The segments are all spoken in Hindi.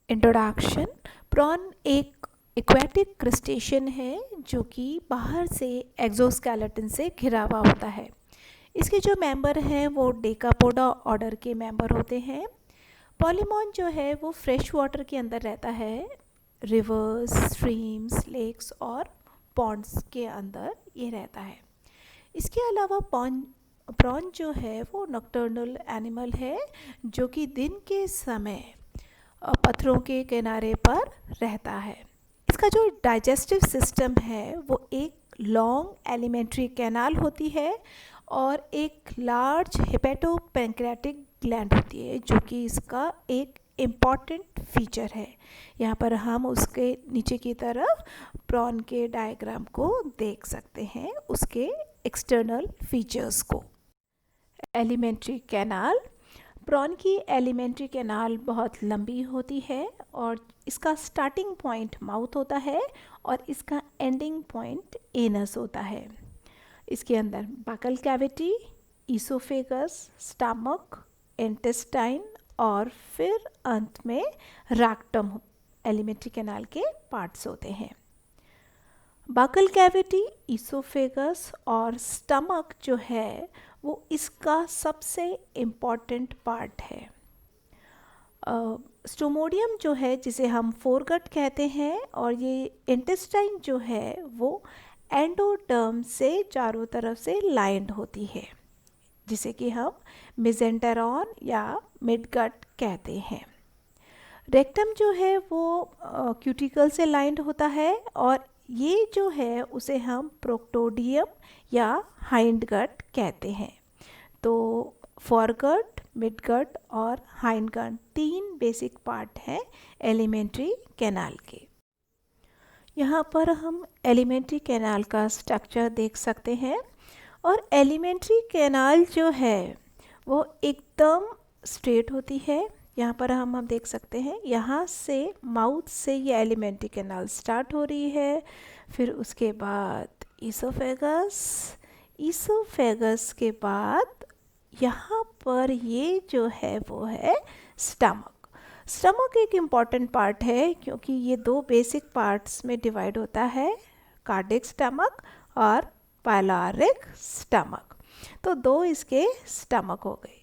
इंट्रोडक्शन। प्रॉन एक एक्वेटिक क्रस्टेशियन है जो कि बाहर से एक्सोस्केलेटन से घिरा हुआ होता है। इसके जो मेंबर हैं वो डेकापोडा ऑर्डर के मेंबर होते हैं। पॉलीमॉन जो है वो फ्रेश वाटर के अंदर रहता है, रिवर्स, स्ट्रीम्स, लेक्स और पॉन्ड्स के अंदर ये रहता है। इसके अलावा प्रॉन जो है वो नॉकटर्नल एनिमल है जो कि दिन के समय पत्थरों के किनारे पर रहता है। इसका जो डाइजेस्टिव सिस्टम है वो एक लॉन्ग एलिमेंट्री कैनाल होती है और एक लार्ज हेपेटोपैंक्रेटिक ग्लैंड होती है जो कि इसका एक इम्पॉर्टेंट फीचर है। यहाँ पर हम उसके नीचे की तरफ प्रॉन के डायग्राम को देख सकते हैं, उसके एक्सटर्नल फीचर्स को। Alimentary canal. प्रॉन की एलिमेंट्री कैनाल बहुत लंबी होती है और इसका स्टार्टिंग पॉइंट माउथ होता है और इसका एंडिंग पॉइंट एनस होता है। इसके अंदर buccal cavity, oesophagus, stomach, intestine और फिर अंत में रेक्टम एलिमेंट्री कैनाल के पार्ट्स होते हैं। बकल कैविटी, ईसोफेगस और स्टमक जो है वो इसका सबसे इम्पॉर्टेंट पार्ट है। स्टोमोडियम जो है जिसे हम फोरगट कहते हैं और ये इंटेस्टाइन जो है वो एंडोडर्म से चारों तरफ से लाइंड होती है जिसे कि हम मेसेंटेरॉन या मिडगट कहते हैं। रेक्टम जो है वो क्यूटिकल से लाइंड होता है और ये जो है उसे हम प्रोक्टोडियम या हाइंडगट कहते हैं। तो फॉरगट, मिडगट और हाइंडगट 3 बेसिक पार्ट हैं एलिमेंट्री कैनाल के। यहाँ पर हम एलिमेंट्री कैनाल का स्ट्रक्चर देख सकते हैं और एलिमेंट्री कैनाल जो है वो एकदम स्ट्रेट होती है। यहाँ पर हम देख सकते हैं, यहाँ से माउथ से ये एलिमेंट्री कैनाल स्टार्ट हो रही है, फिर उसके बाद ईसोफेगस के बाद यहाँ पर ये जो है वो है स्टमक एक इम्पॉर्टेंट पार्ट है क्योंकि ये 2 बेसिक पार्ट्स में डिवाइड होता है, कार्डिक स्टमक और पाइलोरिक स्टमक। तो 2 इसके स्टमक हो गए।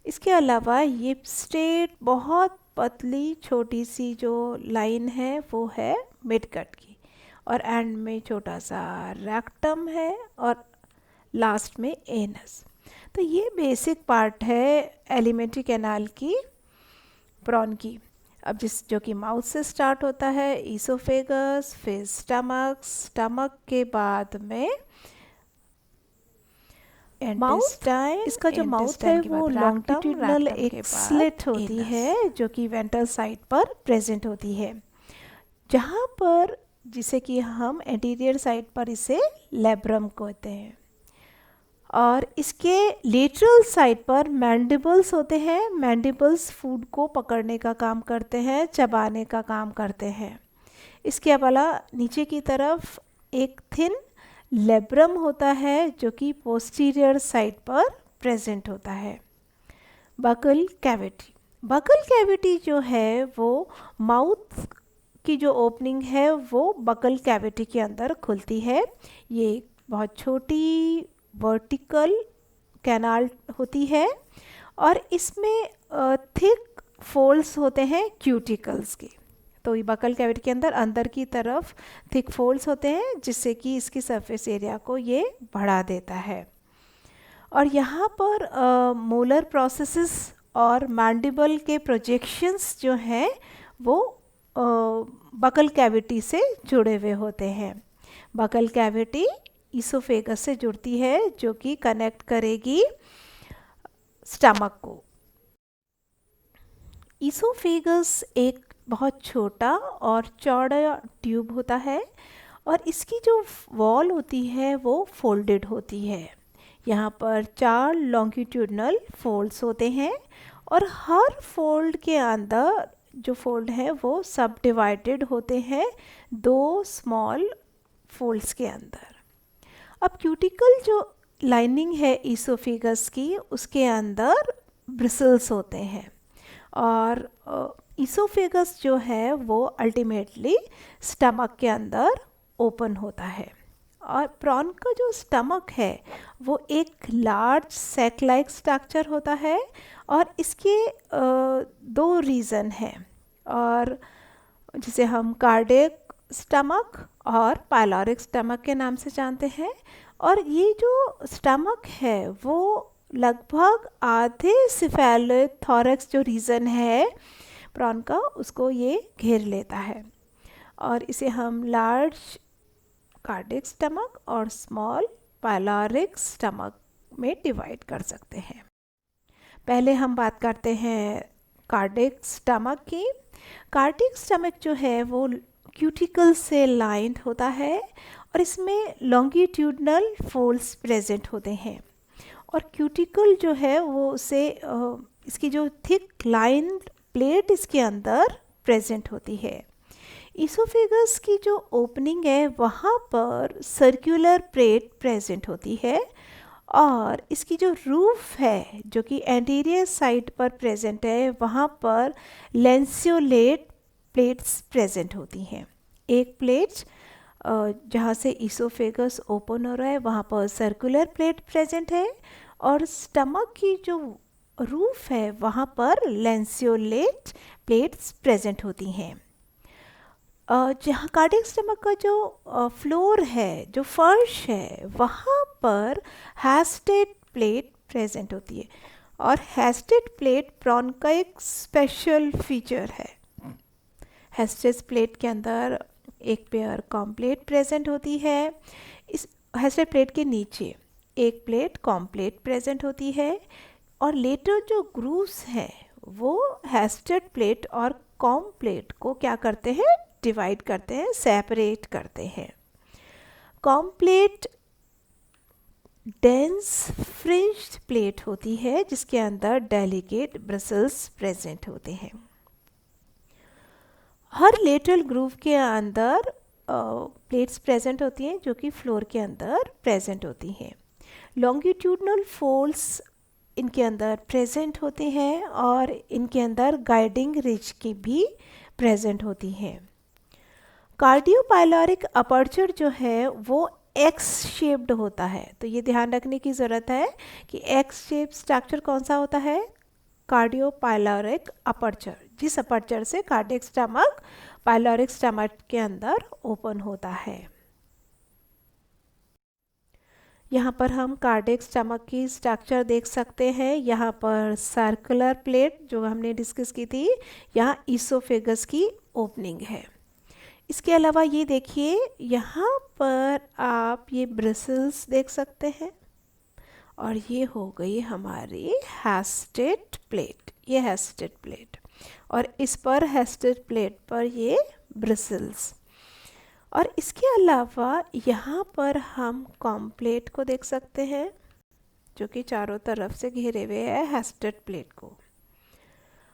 इसके अलावा ये स्ट्रेट बहुत पतली छोटी सी जो लाइन है वो है मिडगट की और एंड में छोटा सा रेक्टम है और लास्ट में एनस। तो ये बेसिक पार्ट है एलिमेंट्री कैनाल की, प्रॉन की। अब जो कि माउथ से स्टार्ट होता है, ईसोफेगस, फिर स्टमक के बाद में माउथ। इसका जो माउथ है वो लॉन्गिट्यूडिनल एक स्लिट होती है जो कि वेंट्रल साइड पर प्रेजेंट होती है, जहाँ पर जिसे कि हम एंटीरियर साइड पर इसे लेब्रम कहते हैं। और इसके लेटरल साइड पर मैंडिबल्स होते हैं। मैंडिबल्स फूड को पकड़ने का काम करते हैं, चबाने का काम करते हैं। इसके अलावा नीचे की तरफ एक थिन लेब्रम होता है जो कि पोस्टीरियर साइड पर प्रेजेंट होता है। बकल कैविटी जो है वो माउथ की जो ओपनिंग है वो बकल कैविटी के अंदर खुलती है। ये बहुत छोटी वर्टिकल कैनाल होती है और इसमें थिक फोल्ड्स होते हैं क्यूटिकल्स के। तो ये बकल कैविटी के अंदर की तरफ थिक फोल्ड्स होते हैं जिससे कि इसकी सरफेस एरिया को ये बढ़ा देता है। और यहाँ पर मोलर प्रोसेसेस और मैंडिबल के प्रोजेक्शंस जो हैं वो बकल कैविटी से जुड़े हुए होते हैं। बकल कैविटी ईसोफेगस से जुड़ती है जो कि कनेक्ट करेगी स्टमक को। ईसोफेगस एक बहुत छोटा और चौड़ा ट्यूब होता है और इसकी जो वॉल होती है वो फोल्डेड होती है। यहाँ पर 4 लॉन्गिट्यूडिनल फोल्ड्स होते हैं और हर फोल्ड के अंदर जो फोल्ड है वो सब डिवाइडेड होते हैं 2 स्मॉल फोल्ड्स के अंदर। अब क्यूटिकल जो लाइनिंग है ईसोफेगस की उसके अंदर ब्रिसल्स होते हैं और ईसोफेगस जो है वो अल्टीमेटली स्टमक के अंदर ओपन होता है। और प्रॉन का जो स्टमक है वो एक लार्ज सैक लाइक स्ट्रक्चर होता है और इसके दो रीज़न हैं, और जिसे हम कार्डियक स्टमक और पाइलोरिक स्टमक के नाम से जानते हैं। और ये जो स्टमक है वो लगभग आधे सिफेलिक थोरैक्स जो रीजन है प्रॉन का, उसको ये घेर लेता है, और इसे हम लार्ज कार्डियक स्टमक और स्मॉल पाइलोरिक स्टमक में डिवाइड कर सकते हैं। पहले हम बात करते हैं कार्डियक स्टमक की। कार्डियक स्टमक जो है वो क्यूटिकल से लाइंड होता है और इसमें लॉन्गिट्यूडनल फोल्ड्स प्रेजेंट होते हैं, और क्यूटिकल जो है वो उसे इसकी जो थिक लाइन प्लेट इसके अंदर प्रेजेंट होती है। ईसोफेगस की जो ओपनिंग है वहाँ पर सर्कुलर प्लेट प्रेजेंट होती है, और इसकी जो रूफ है जो कि एंटीरियर साइड पर प्रेजेंट है वहाँ पर लैंसियोलेट प्लेट्स प्रेजेंट होती हैं। एक प्लेट जहाँ से ईसोफेगस ओपन हो रहा है वहाँ पर सर्कुलर प्लेट प्रेजेंट है, और स्टमक की जो रूफ है वहाँ पर लैंसियोलेट प्लेट्स प्रेजेंट होती हैं। जहाँ कार्डियक स्टमक का जो फ्लोर है, जो फर्श है, वहाँ पर हैस्टेड प्लेट प्रेजेंट होती है, और हैस्टेड प्लेट प्रॉन का एक स्पेशल फीचर है। हैस्टेड प्लेट के अंदर एक पेयर कॉम्प्लेट प्रेजेंट होती है। इस हैस्टेड प्लेट के नीचे एक प्लेट कॉम्प्लेट प्रेजेंट होती है, और लेटर जो ग्रूव्स हैं वो हैस्टेड प्लेट और कॉम्प्लेट को क्या करते हैं, डिवाइड करते हैं, सेपरेट करते हैं। कॉम्प्लेट डेंस फ्रिंज्ड प्लेट होती है जिसके अंदर डेलिकेट ब्रिसल्स प्रेजेंट होते हैं। हर लेटरल ग्रूव के अंदर प्लेट्स प्रेजेंट होती हैं जो कि फ्लोर के अंदर प्रेजेंट होती हैं। लॉन्गिट्यूडनल फोल्ड्स इनके अंदर प्रेजेंट होते हैं, और इनके अंदर गाइडिंग रिज की भी प्रेजेंट होती हैं। कार्डियोपाइलोरिक अपर्चर जो है वो एक्स शेप्ड होता है, तो ये ध्यान रखने की ज़रूरत है कि एक्स शेप स्ट्रक्चर कौन सा होता है, कार्डियोपाइलोरिक अपर्चर, जिस अपर्चर से कार्डियक स्टमक पाइलोरिक स्टमक के अंदर ओपन होता है। यहाँ पर हम कार्डियक स्टमक की स्ट्रक्चर देख सकते हैं। यहाँ पर सर्कुलर प्लेट जो हमने डिस्कस की थी, यहाँ ईसोफेगस की ओपनिंग है। इसके अलावा ये देखिए, यहाँ पर आप ये ब्रिसल्स देख सकते हैं, और ये हो गई हमारी हैस्टेड प्लेट, ये हैस्टेड प्लेट, और इस पर हैस्टेड प्लेट पर ये ब्रिसल्स। और इसके अलावा यहाँ पर हम कॉम्प्लेट को देख सकते हैं जो कि चारों तरफ से घेरे हुए है हैस्टेड प्लेट को,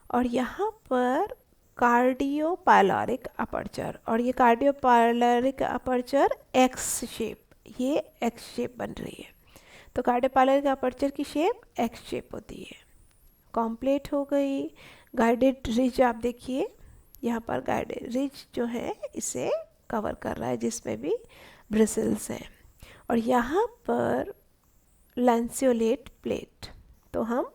और यहाँ पर कार्डियोपाइलोरिक अपर्चर, और ये कार्डियोपाइलोरिक अपर्चर एक्स शेप, ये एक्स शेप बन रही है, तो कार्डियोपाइलोरिक अपर्चर की शेप एक्स शेप होती है। कॉम्प्लेट हो गई। गाइडेड रिज आप देखिए, यहाँ पर गाइडेड रिज जो है इसे कवर कर रहा है जिसमें भी ब्रिसल्स हैं, और यहाँ पर लैंसियोलेट प्लेट, तो हम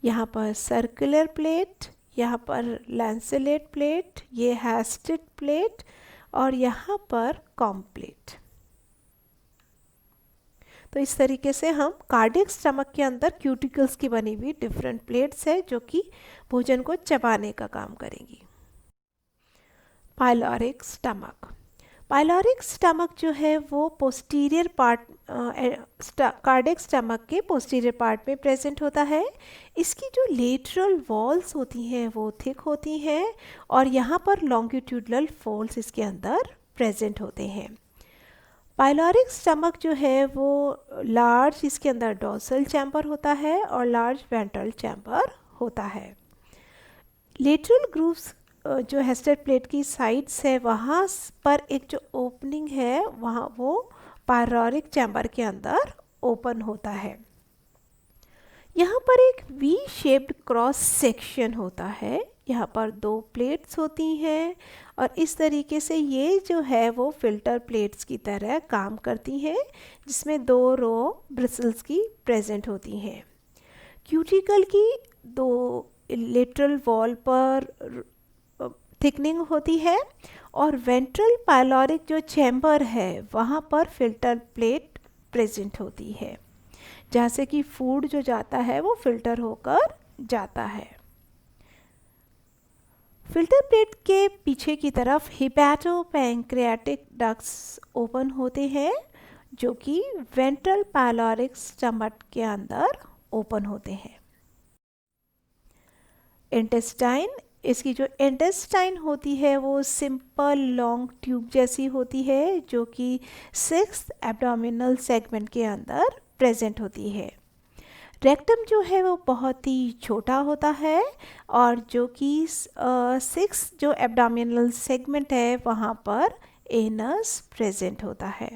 यहाँ पर सर्कुलर प्लेट, यहाँ पर लैंसियोलेट प्लेट, ये हैस्टेड प्लेट, और यहाँ पर कॉम्प्लेट। तो इस तरीके से हम कार्डियक स्टमक के अंदर क्यूटिकल्स की बनी हुई डिफरेंट प्लेट्स है जो कि भोजन को चबाने का काम करेंगी। पाइलोरिक स्टमक, पाइलोरिक स्टमक जो है वो पोस्टीरियर पार्ट, कार्डियक स्टमक के पोस्टीरियर पार्ट में प्रेजेंट होता है। इसकी जो लेटरल वॉल्स होती हैं वो थिक होती हैं, और यहाँ पर लॉन्गिट्यूडनल फोल्ड्स इसके अंदर प्रेजेंट होते हैं। पाइलोरिक स्टमक जो है वो लार्ज, इसके अंदर डोर्सल चैम्बर होता है और लार्ज वेंट्रल चैम्बर होता है। लेटरल ग्रूव्स जो हैस्टेड प्लेट की साइड्स है वहाँ पर एक जो ओपनिंग है वहाँ वो पाइलोरिक चैम्बर के अंदर ओपन होता है। यहाँ पर एक वी शेप्ड क्रॉस सेक्शन होता है, यहाँ पर 2 प्लेट्स होती हैं और इस तरीके से ये जो है वो फिल्टर प्लेट्स की तरह काम करती हैं, जिसमें 2 रो ब्रिसल्स की प्रेजेंट होती हैं। क्यूटिकल की 2 लेटरल वॉल पर थिकनिंग होती है और वेंट्रल पायलोरिक जो चैम्बर है वहाँ पर फिल्टर प्लेट प्रेजेंट होती है, जहाँ से कि फूड जो जाता है वो फिल्टर होकर जाता है। फिल्टर प्लेट के पीछे की तरफ हिपैटोपैंक्रियाटिक डक्ट्स ओपन होते हैं, जो कि वेंट्रल पायलोरिक स्टमक के अंदर ओपन होते हैं। इंटेस्टाइन, इसकी जो इंटेस्टाइन होती है वो सिंपल लॉन्ग ट्यूब जैसी होती है, जो कि 6th एब्डोमिनल सेगमेंट के अंदर प्रेजेंट होती है। रेक्टम जो है वो बहुत ही छोटा होता है और जो कि 6th जो एब्डोमिनल सेगमेंट है वहाँ पर एनस प्रेजेंट होता है।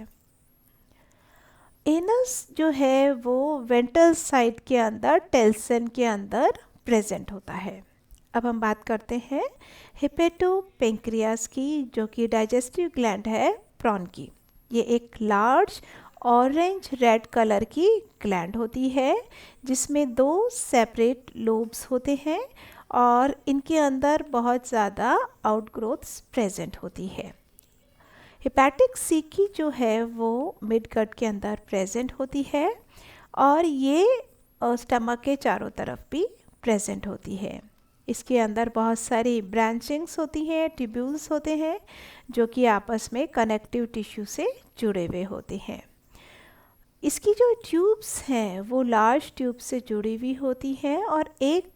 एनस जो है वो वेंट्रल साइड के अंदर टेल्सन के अंदर प्रेजेंट होता है। अब हम बात करते हैं हिपैटोपैंक्रियास की, जो कि डाइजेस्टिव ग्लैंड है प्रॉन की। ये एक लार्ज ऑरेंज रेड कलर की ग्लैंड होती है, जिसमें 2 सेपरेट लोब्स होते हैं और इनके अंदर बहुत ज़्यादा आउटग्रोथ्स प्रेजेंट होती है। हेपेटिक सीकी जो है वो मिड गट के अंदर प्रेजेंट होती है और ये स्टमक के चारों तरफ भी प्रेजेंट होती है। इसके अंदर बहुत सारी ब्रांचिंग्स होती हैं, ट्यूब्यूल्स होते हैं, जो कि आपस में कनेक्टिव टिश्यू से जुड़े हुए होते हैं। इसकी जो ट्यूब्स हैं वो लार्ज ट्यूब से जुड़ी हुई होती हैं और एक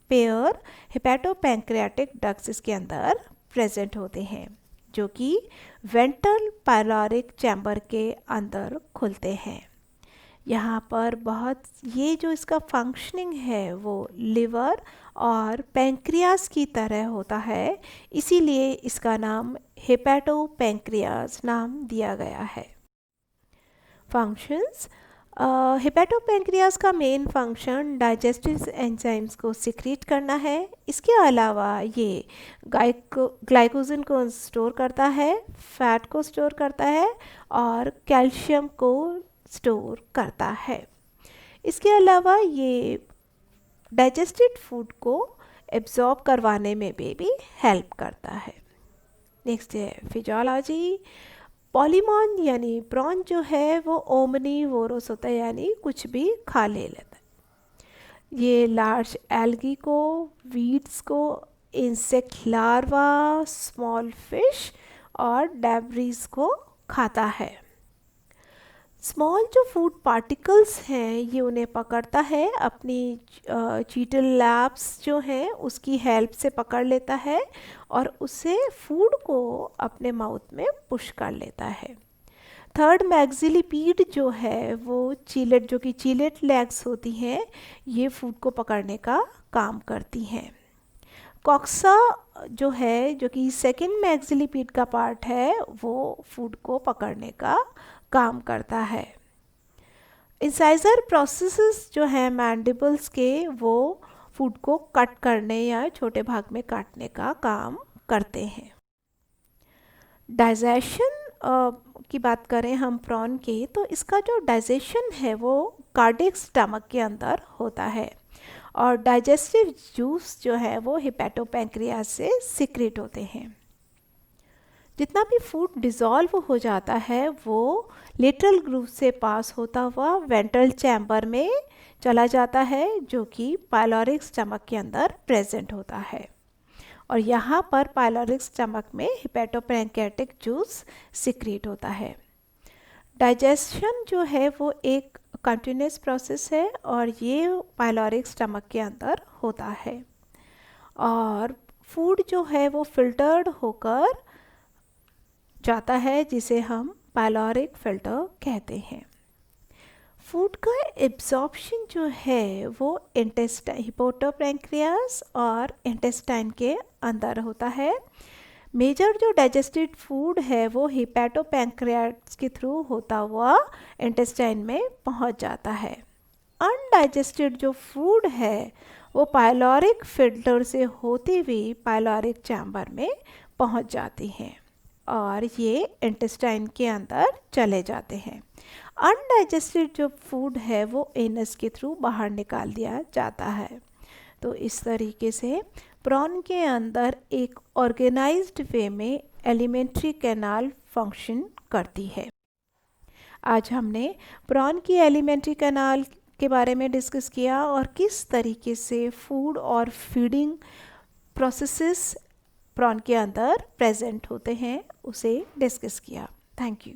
पेयर हिपैटोपैंक्रियाटिक डक्ट्स इसके अंदर प्रेजेंट होते हैं, जो कि वेंट्रल पायलोरिक चैम्बर के अंदर खुलते हैं। यहाँ पर ये जो इसका फंक्शनिंग है वो लिवर और पैंक्रियास की तरह होता है, इसीलिए इसका नाम हिपैटोपैंक्रियास नाम दिया गया है। फंक्शंस, हिपैटोपैंक्रियास का मेन फंक्शन डाइजेस्टिव एंजाइम्स को सिक्रीट करना है। इसके अलावा ये ग्लाइकोजन को स्टोर करता है, फैट को स्टोर करता है और कैल्शियम को स्टोर करता है। इसके अलावा ये डाइजेस्टेड फूड को एब्जॉर्ब करवाने में भी हेल्प करता है। नेक्स्ट है फिजियोलॉजी। पॉलीमॉन यानी प्रॉन जो है वो ओमनीवोरस होता है, यानी कुछ भी खा ले लेता है। ये लार्ज एल्गी को, वीड्स को, इंसेक्ट लार्वा, स्मॉल फिश और डेब्रीज को खाता है। स्मॉल जो फूड पार्टिकल्स हैं ये उन्हें पकड़ता है, अपनी चीटल लैब्स जो हैं उसकी हेल्प से पकड़ लेता है और उसे फूड को अपने माउथ में पुश कर लेता है। थर्ड मैक्सिलिपीड जो है वो चीलेट, जो कि चीलेट लेग्स होती हैं, ये फूड को पकड़ने का काम करती हैं। कॉक्सा जो है, जो कि सेकेंड मैक्सिलिपीड का पार्ट है, वो फूड को पकड़ने का काम करता है। इंसाइजर प्रोसेसेस जो है मैंडिबल्स के, वो फूड को कट करने या छोटे भाग में काटने का काम करते हैं। डाइजेशन की बात करें हम प्रॉन के, तो इसका जो डाइजेशन है वो कार्डियक स्टमक के अंदर होता है और डाइजेस्टिव जूस जो है वो हिपैटोपैंक्रियास से सिक्रेट होते हैं। जितना भी फूड डिज़ोल्व हो जाता है वो लेटरल ग्रूव से पास होता हुआ वेंट्रल चैम्बर में चला जाता है, जो कि पायलोरिक स्टमक के अंदर प्रेजेंट होता है और यहाँ पर पायलोरिक स्टमक में हिपैटोपैंक्रियाटिक जूस सिक्रीट होता है। डाइजेशन जो है वो एक कंटिन्यूस प्रोसेस है और ये पायलोरिक स्टमक के अंदर होता है और फूड जो है वो फिल्टर्ड होकर जाता है, जिसे हम पायलोरिक फिल्टर कहते हैं। फूड का एब्जॉर्प्शन जो है वो इंटेस्टाइन, हिपैटोपैंक्रियास और इंटेस्टाइन के अंदर होता है। मेजर जो डाइजेस्टेड फूड है वो हिपैटोपैंक्रियास के थ्रू होता हुआ इंटेस्टाइन में पहुंच जाता है। अनडाइजेस्टेड जो फूड है वो पायलोरिक फिल्टर से होते हुए पायलोरिक चैम्बर में पहुंच जाती हैं और ये इंटेस्टाइन के अंदर चले जाते हैं। अनडाइजेस्टेड जो फूड है वो एनस के थ्रू बाहर निकाल दिया जाता है। तो इस तरीके से प्रॉन के अंदर एक ऑर्गेनाइज्ड वे में एलिमेंट्री कैनाल फंक्शन करती है। आज हमने प्रॉन की एलिमेंट्री कैनाल के बारे में डिस्कस किया और किस तरीके से फूड और फीडिंग प्रोसेसेस प्रॉन के अंदर प्रेजेंट होते हैं उसे डिस्कस किया। Thank you.